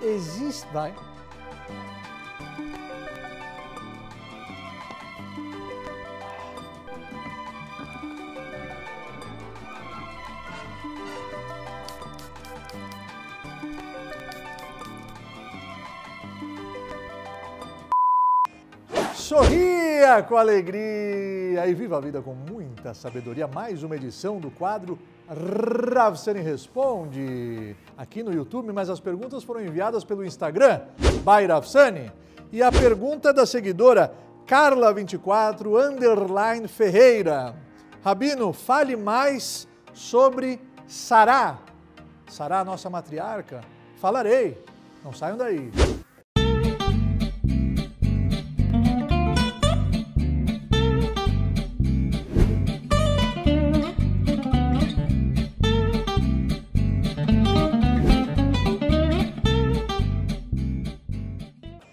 existe... Vai. Sorria com alegria e viva a vida com muita sabedoria. Mais uma edição do quadro Rav Sani Responde, aqui no YouTube, mas as perguntas foram enviadas pelo Instagram, by Rav Sani. E a pergunta é da seguidora Carla24 Ferreira. Rabino, fale mais sobre Sará. Sará, nossa matriarca? Falarei, não saiam daí.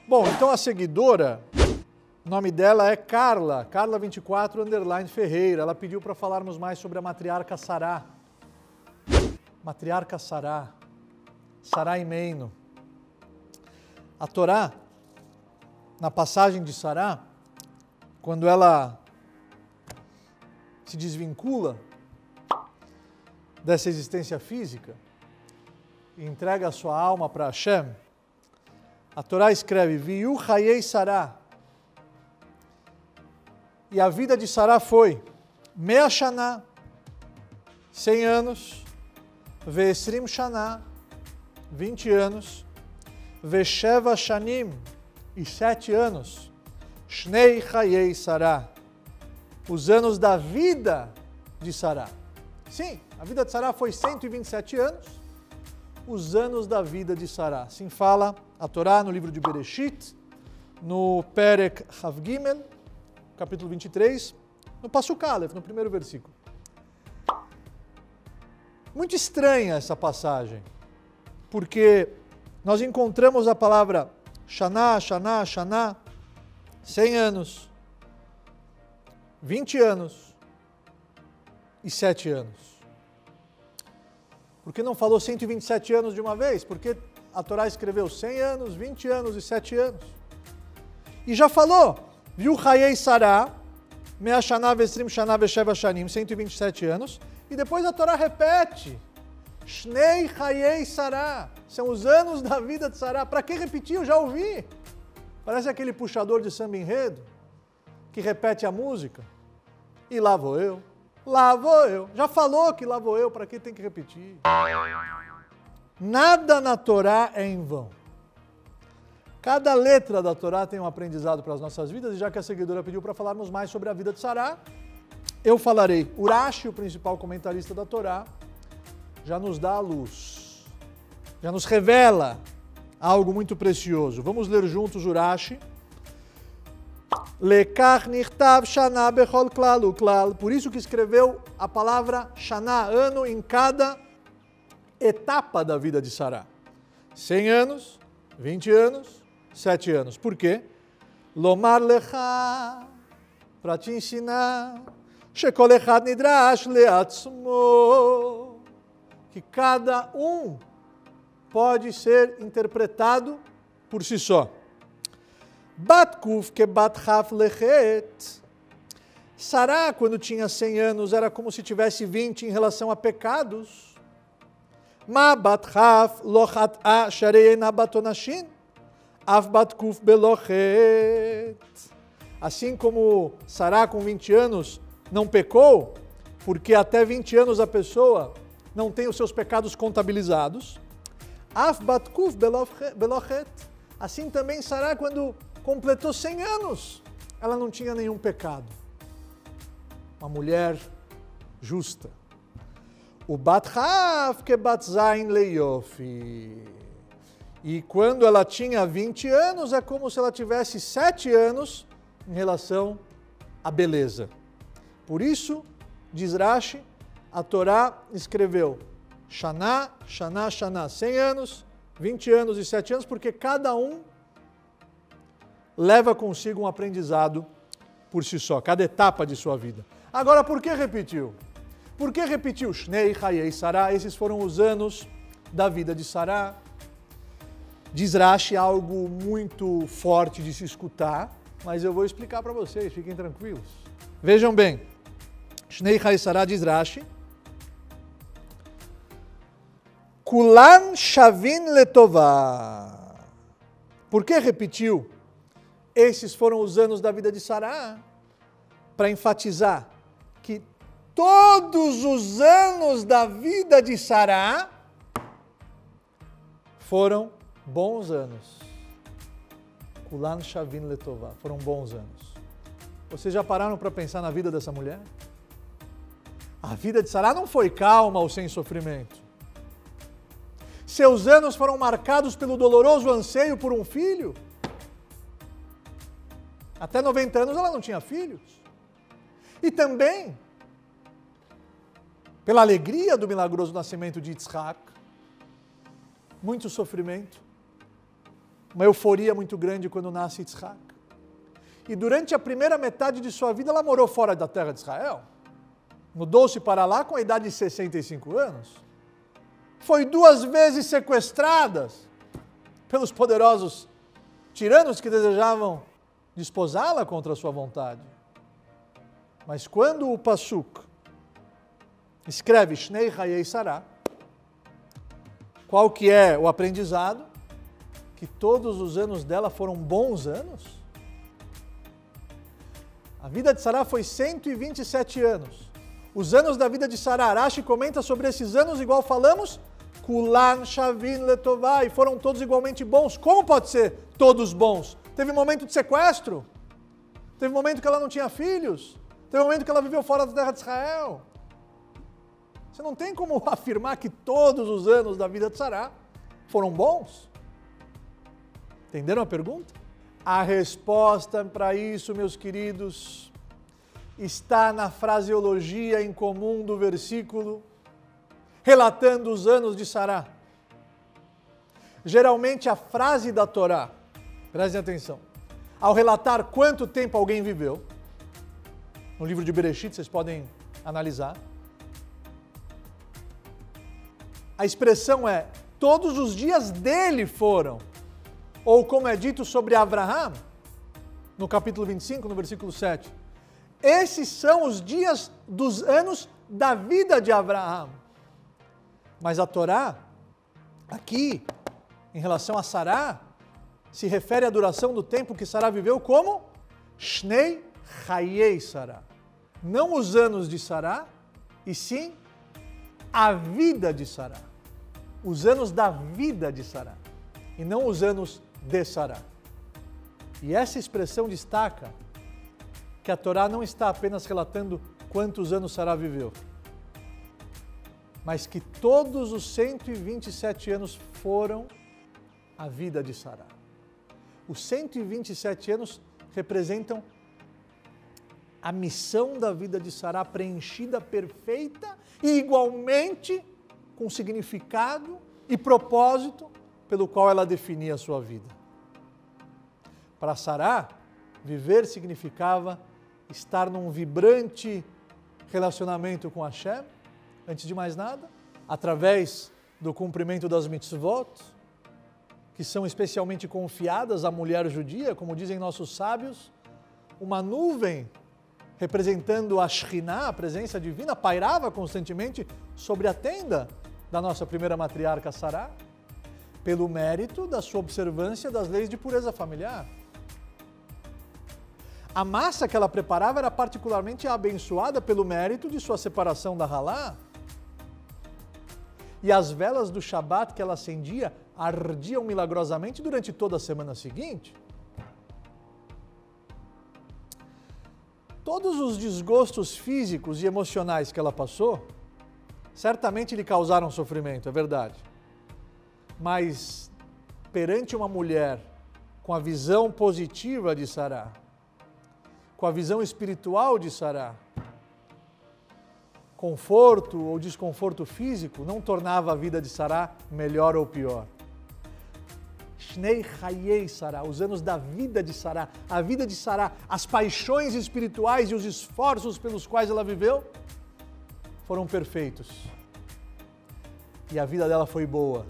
Bom, então a seguidora, o nome dela é Carla24 Ferreira. Ela pediu para falarmos mais sobre a matriarca Sará. Matriarca Sará, Sará Imeino. A Torá, na passagem de Sará, quando ela se desvincula dessa existência física e entrega a sua alma para Hashem, a Torá escreve, Viu Hayei Sará. E a vida de Sará foi Mea Shaná, 100 anos, Ve'esrim Shaná, 20 anos, Ve'sheva Shanim, e 7 anos, Shnei Hayei Sará, os anos da vida de Sará. Sim, a vida de Sará foi 127 anos, os anos da vida de Sará. Assim fala a Torá no livro de Bereshit, no Perek Chav Gimel, capítulo 23, no Pasuk Aleph, no primeiro versículo. Muito estranha essa passagem, porque nós encontramos a palavra Shaná, Shaná, Shaná, 100 anos, 20 anos e 7 anos. Por que não falou 127 anos de uma vez? Porque a Torá escreveu 100 anos, 20 anos e 7 anos. E já falou, viu Hayei Sará, Mea Shaná Ve'esrim Shaná Ve'sheva Shanim, 127 anos. E depois a Torá repete, Shnei Hayei Sará, são os anos da vida de Sará. Para que repetir? Eu já ouvi. Parece aquele puxador de samba enredo, que repete a música. E lá vou eu. Lá vou eu. Já falou que lá vou eu, para que tem que repetir? Nada na Torá é em vão. Cada letra da Torá tem um aprendizado para as nossas vidas, e já que a seguidora pediu para falarmos mais sobre a vida de Sará, eu falarei. Urashi, o principal comentarista da Torá, já nos dá a luz, já nos revela algo muito precioso. Vamos ler juntos Urashi. Lekach nichtav Shaná bechol klal uklal. Por isso que escreveu a palavra Shaná, ano, em cada etapa da vida de Sará. 100 anos, 20 anos, 7 anos. Por quê? Lomar lecha, para te ensinar, shekol echad nidrash leatzmo, que cada um pode ser interpretado por si só. Bat kuf ke bat chaf lechet. Sará, quando tinha 100 anos, era como se tivesse 20 em relação a pecados. Ma bat chaf lochat a sharei na batonashin. Av bat kuf belochet. Assim como Sará, com 20 anos, não pecou, porque até 20 anos a pessoa não tem os seus pecados contabilizados. Av bat kuf belochet. Assim também Sará, quando completou 100 anos, ela não tinha nenhum pecado. Uma mulher justa. O bat chaf ke bat zain leiofi. E quando ela tinha 20 anos, é como se ela tivesse 7 anos em relação à beleza. Por isso, diz Rashi, a Torá escreveu Shaná, Shaná, Shaná, 100 anos, 20 anos e 7 anos, porque cada um leva consigo um aprendizado por si só, cada etapa de sua vida. Agora, por que repetiu? Por que repetiu? Shnei Hayei Sará, esses foram os anos da vida de Sará. Diz Rashi algo muito forte de se escutar, mas eu vou explicar para vocês, fiquem tranquilos. Vejam bem, Shnei Chai Sarah diz Rashi, Kulan Shavin Letová. Por que repetiu? Esses foram os anos da vida de Sará, para enfatizar que todos os anos da vida de Sará foram bons anos. Kulan Shavin Letová, foram bons anos. Vocês já pararam para pensar na vida dessa mulher? A vida de Sará não foi calma ou sem sofrimento. Seus anos foram marcados pelo doloroso anseio por um filho. Até 90 anos ela não tinha filhos. E também pela alegria do milagroso nascimento de Yitzhak, muito sofrimento, uma euforia muito grande quando nasce Yitzhak. E durante a primeira metade de sua vida ela morou fora da terra de Israel. Mudou-se para lá com a idade de 65 anos. Foi 2 vezes sequestrada pelos poderosos tiranos que desejavam desposá-la contra a sua vontade. Mas quando o Pasuk escreve Shnei Chayei Sarah, qual que é o aprendizado? Que todos os anos dela foram bons anos. A vida de Sarah foi 127 anos. Os anos da vida de Sarah, Rashi comenta sobre esses anos, igual falamos, Kulan Shavin Letová, e foram todos igualmente bons. Como pode ser todos bons? Teve momento de sequestro, teve momento que ela não tinha filhos, teve momento que ela viveu fora da terra de Israel. Você não tem como afirmar que todos os anos da vida de Sarah foram bons. Entenderam a pergunta? A resposta para isso, meus queridos, está na fraseologia em comum do versículo, relatando os anos de Sará. Geralmente a frase da Torá, prestem atenção, ao relatar quanto tempo alguém viveu, no livro de Bereshit vocês podem analisar, a expressão é, todos os dias dele foram, ou como é dito sobre Abraham, no capítulo 25, no versículo 7, esses são os dias dos anos da vida de Abraham. Mas a Torá, aqui, em relação a Sará, se refere à duração do tempo que Sará viveu como Shnei Chayei Sará. Não os anos de Sará, e sim a vida de Sará. Os anos da vida de Sará, e não os anos de Sará. E essa expressão destaca que a Torá não está apenas relatando quantos anos Sará viveu, mas que todos os 127 anos foram a vida de Sará. Os 127 anos representam a missão da vida de Sará preenchida, perfeita e igualmente com significado e propósito pelo qual ela definia a sua vida. Para Sará, viver significava estar num vibrante relacionamento com Hashem, antes de mais nada, através do cumprimento das mitzvot, que são especialmente confiadas à mulher judia, como dizem nossos sábios, uma nuvem representando a Shekhinah, a presença divina, pairava constantemente sobre a tenda da nossa primeira matriarca Sará, pelo mérito da sua observância das leis de pureza familiar. A massa que ela preparava era particularmente abençoada pelo mérito de sua separação da Halá. E as velas do Shabat que ela acendia ardiam milagrosamente durante toda a semana seguinte. Todos os desgostos físicos e emocionais que ela passou, certamente lhe causaram sofrimento, é verdade. Mas perante uma mulher com a visão positiva de Sará, com a visão espiritual de Sará, conforto ou desconforto físico não tornava a vida de Sará melhor ou pior. Shnei Chayei Sará, os anos da vida de Sará, a vida de Sará, as paixões espirituais e os esforços pelos quais ela viveu, foram perfeitos. E a vida dela foi boa.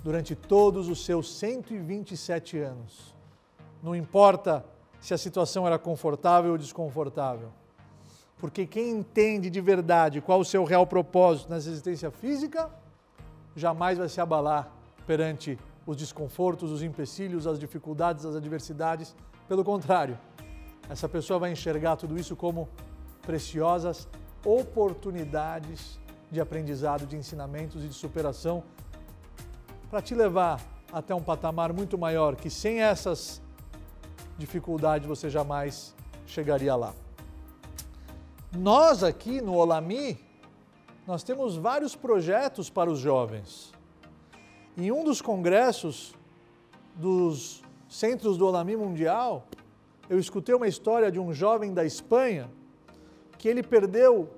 durante todos os seus 127 anos. Não importa se a situação era confortável ou desconfortável. Porque quem entende de verdade qual o seu real propósito nessa existência física, jamais vai se abalar perante os desconfortos, os empecilhos, as dificuldades, as adversidades. Pelo contrário, essa pessoa vai enxergar tudo isso como preciosas oportunidades de aprendizado, de ensinamentos e de superação para te levar até um patamar muito maior que sem essas dificuldades você jamais chegaria lá. Nós aqui no Olami, nós temos vários projetos para os jovens. Em um dos congressos dos Centros do Olami Mundial, eu escutei uma história de um jovem da Espanha que ele perdeu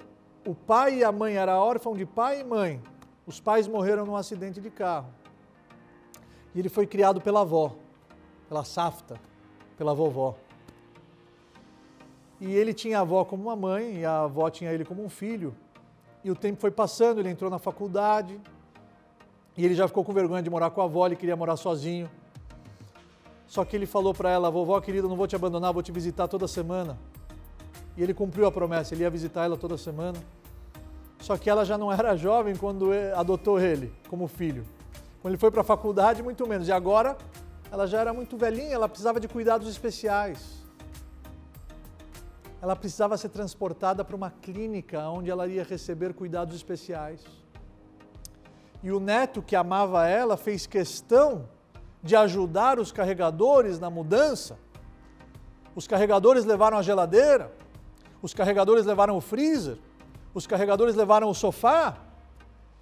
o pai e a mãe, era órfão de pai e mãe. Os pais morreram num acidente de carro. E ele foi criado pela avó, pela Safta, pela vovó. E ele tinha a avó como uma mãe e a avó tinha ele como um filho. E o tempo foi passando, ele entrou na faculdade e ele já ficou com vergonha de morar com a avó, ele queria morar sozinho. Só que ele falou para ela: vovó querida, não vou te abandonar, vou te visitar toda semana. E ele cumpriu a promessa, ele ia visitar ela toda semana. Só que ela já não era jovem quando adotou ele como filho. Quando ele foi para a faculdade, muito menos. E agora, ela já era muito velhinha, ela precisava de cuidados especiais. Ela precisava ser transportada para uma clínica onde ela ia receber cuidados especiais. E o neto, que amava ela, fez questão de ajudar os carregadores na mudança. Os carregadores levaram a geladeira, os carregadores levaram o freezer, os carregadores levaram o sofá.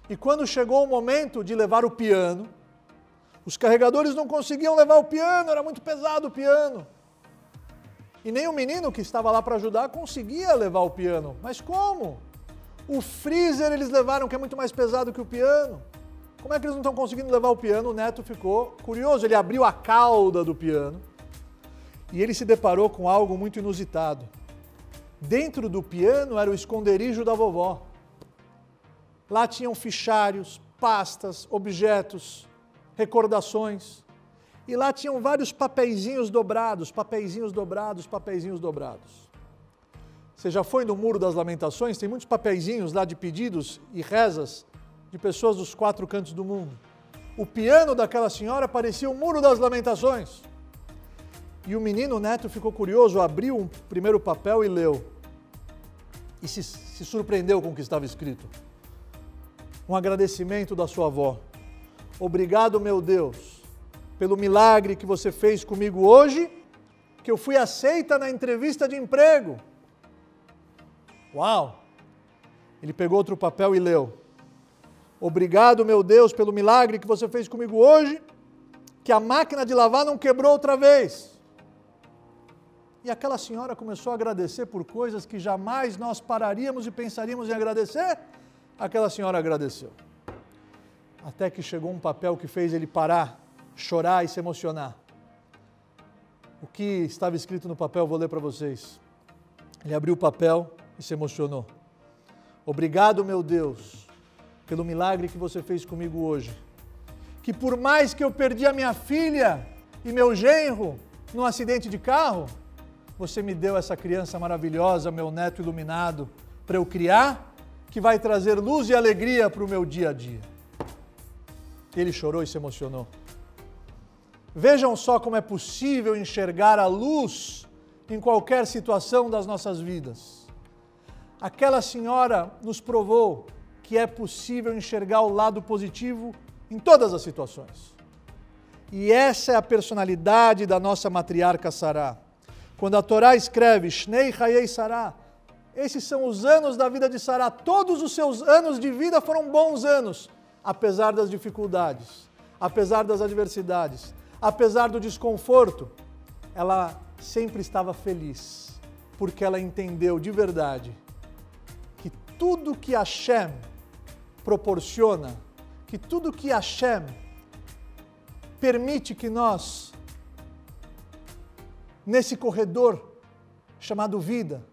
E quando chegou o momento de levar o piano, os carregadores não conseguiam levar o piano, era muito pesado o piano. E nem o menino que estava lá para ajudar conseguia levar o piano. Mas como? O freezer eles levaram, que é muito mais pesado que o piano. Como é que eles não estão conseguindo levar o piano? O neto ficou curioso, ele abriu a cauda do piano e ele se deparou com algo muito inusitado. Dentro do piano era o esconderijo da vovó. Lá tinham fichários, pastas, objetos, recordações. E lá tinham vários papeizinhos dobrados, papeizinhos dobrados, papeizinhos dobrados. Você já foi no Muro das Lamentações? Tem muitos papeizinhos lá de pedidos e rezas de pessoas dos 4 cantos do mundo. O piano daquela senhora parecia o Muro das Lamentações. E o menino neto ficou curioso, abriu um primeiro papel e leu. E se surpreendeu com o que estava escrito. Um agradecimento da sua avó. Obrigado, meu Deus, pelo milagre que você fez comigo hoje, que eu fui aceita na entrevista de emprego. Uau! Ele pegou outro papel e leu. Obrigado, meu Deus, pelo milagre que você fez comigo hoje, que a máquina de lavar não quebrou outra vez. E aquela senhora começou a agradecer por coisas que jamais nós pararíamos e pensaríamos em agradecer. Aquela senhora agradeceu. Até que chegou um papel que fez ele parar, chorar e se emocionar. O que estava escrito no papel, vou ler para vocês. Ele abriu o papel e se emocionou. Obrigado, meu Deus, pelo milagre que você fez comigo hoje. Que por mais que eu perdi a minha filha e meu genro num acidente de carro, você me deu essa criança maravilhosa, meu neto iluminado, para eu criar, que vai trazer luz e alegria para o meu dia a dia. Ele chorou e se emocionou. Vejam só como é possível enxergar a luz em qualquer situação das nossas vidas. Aquela senhora nos provou que é possível enxergar o lado positivo em todas as situações. E essa é a personalidade da nossa matriarca Sará. Quando a Torá escreve, Shnei Hayei Sará, esses são os anos da vida de Sará, todos os seus anos de vida foram bons anos, apesar das dificuldades, apesar das adversidades, apesar do desconforto, ela sempre estava feliz, porque ela entendeu de verdade que tudo que Hashem proporciona, que tudo que Hashem permite que nós, nesse corredor chamado vida,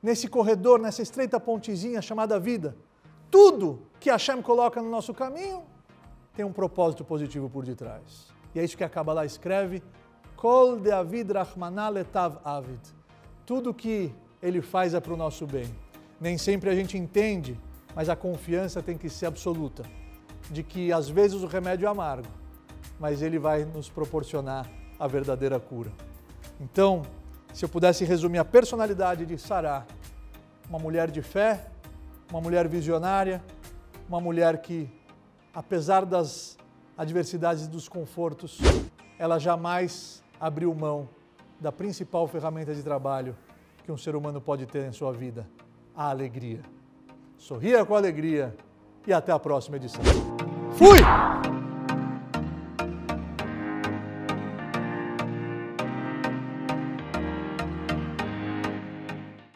nesse corredor, nessa estreita pontezinha chamada vida, tudo que Hashem coloca no nosso caminho tem um propósito positivo por detrás. E é isso que a Kabbalah escreve, Kol de'avid rachmanah letav avid. Tudo que ele faz é para o nosso bem. Nem sempre a gente entende, mas a confiança tem que ser absoluta, de que às vezes o remédio é amargo, mas ele vai nos proporcionar a verdadeira cura. Então, se eu pudesse resumir a personalidade de Sará, uma mulher de fé, uma mulher visionária, uma mulher que, apesar das adversidades e dos confortos, ela jamais abriu mão da principal ferramenta de trabalho que um ser humano pode ter em sua vida, a alegria. Sorria com alegria e até a próxima edição. Fui!